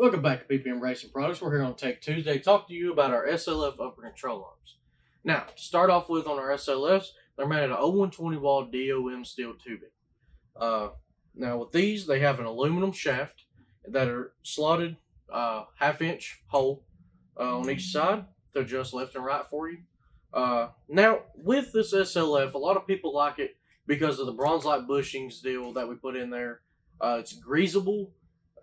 Welcome back to PPM Racing Products. We're here on Tech Tuesday to talk to you about our SLF Upper Control Arms. Now, to start off with on our SLFs, they're made out of 0120 wall DOM steel tubing. Now with these, they have an aluminum shaft that are slotted half-inch hole on each side to adjust left and right for you. Now, with this SLF, a lot of people like it because of the bronze-like bushings deal that we put in there. It's greasable.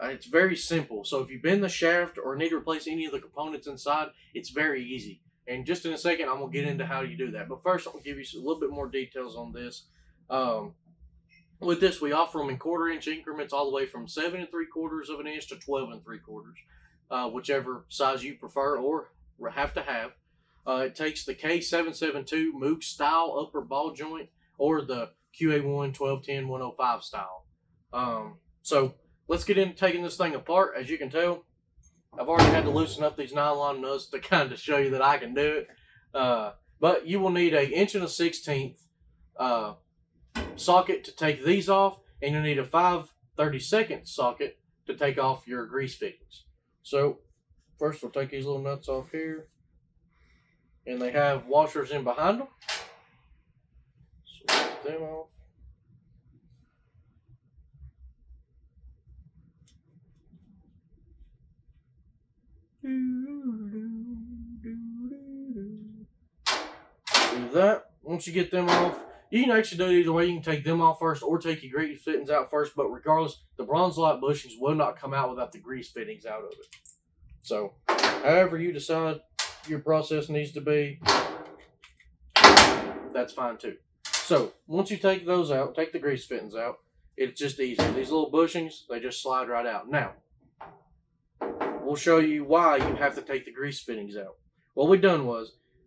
It's very simple. So if you bend the shaft or need to replace any of the components inside, it's very easy. And just in a second, I'm going to get into how you do that. But first, I'm going to give you a little bit more details on this. With this, we offer them in 1/4-inch increments all the way from 7 3/4 of an inch to 12 3/4, whichever size you prefer or have to have. It takes the K772 Moog style upper ball joint or the QA1 1210 105 style. So let's get into taking this thing apart. As you can tell, I've already had to loosen up these nylon nuts to kind of show you that I can do it. But you will need an 1 1/16 socket to take these off, and you'll need a 5/32 socket to take off your grease fittings. So first we'll take these little nuts off here, and they have washers in behind them. So we'll take them off. Do that. Once you get them off, you can actually do it either way. You can take them off first or take your grease fittings out first, but regardless, the bronze light bushings will not come out without the grease fittings out of it. So however you decide your process needs to be, that's fine too. So once you take those out, take the grease fittings out, it's just easy. These little bushings, they just slide right out. Now, we'll show you why you have to take the grease fittings out. What we done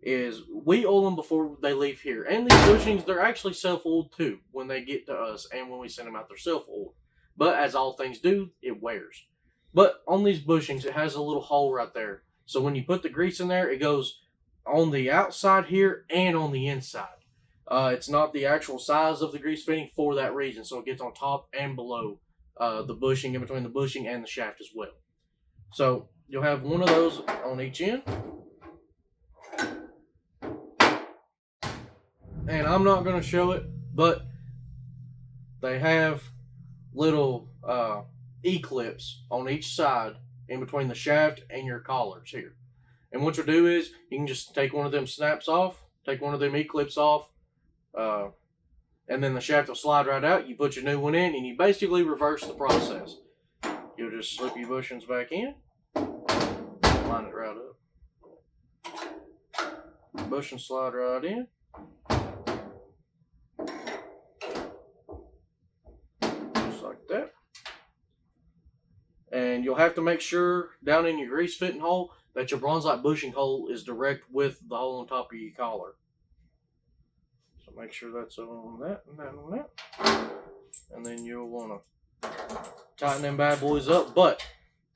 is we oil them before they leave here. And these bushings, they're actually self-oiled too when they get to us, and when we send them out, they're self-oiled. But as all things do, it wears. But on these bushings, it has a little hole right there. So when you put the grease in there, it goes on the outside here and on the inside. It's not the actual size of the grease fitting for that reason. So it gets on top and below the bushing, in between the bushing and the shaft as well. So you'll have one of those on each end. And I'm not going to show it, but they have little E-clips on each side in between the shaft and your collars here. And what you'll do is you can just take one of them snaps off, take one of them E-clips off, and then the shaft will slide right out. You put your new one in, and you basically reverse the process. You'll just slip your bushings back in, line it right up. Bushings slide right in. Just like that. And you'll have to make sure down in your grease fitting hole that your bronze light bushing hole is direct with the hole on top of your collar. So make sure that's on that and that and that. And then you'll want to tighten them bad boys up. But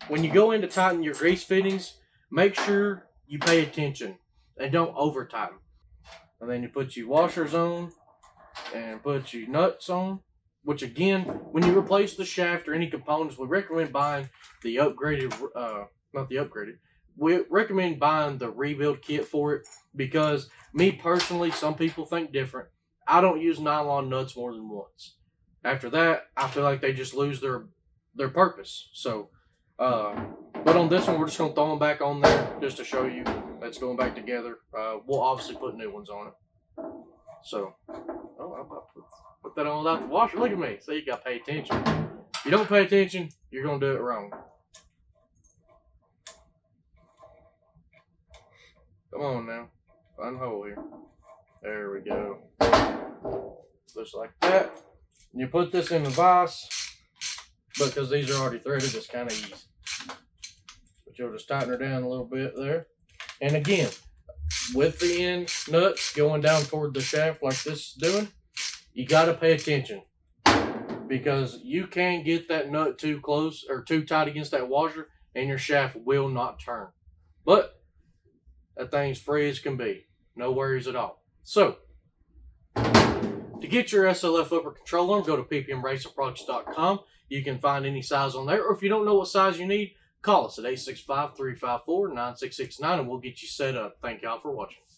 when you go in to tighten your grease fittings, make sure you pay attention and don't over tighten. And then you put your washers on and put your nuts on, which again, when you replace the shaft or any components, we recommend buying the upgraded, we recommend buying the rebuild kit for it, because me personally, some people think different. I don't use nylon nuts more than once. After that, I feel like they just lose their purpose. So, but on this one, we're just going to throw them back on there just to show you that's going back together. We'll obviously put new ones on it. So, oh, I'm about to put that on without the washer. Look at me. So you got to pay attention. If you don't pay attention, you're going to do it wrong. Come on now. Find a hole here. There we go. Just like that. You put this in the vise, because these are already threaded, it's kind of easy. But you'll just tighten her down a little bit there. And again, with the end nuts going down toward the shaft like this is doing, you got to pay attention, because you can get that nut too close or too tight against that washer and your shaft will not turn. But that thing's free as can be. No worries at all. So, to get your SLF Upper Control Arm, go to ppmracerproducts.com. You can find any size on there. Or if you don't know what size you need, call us at 865-354-9669 and we'll get you set up. Thank y'all for watching.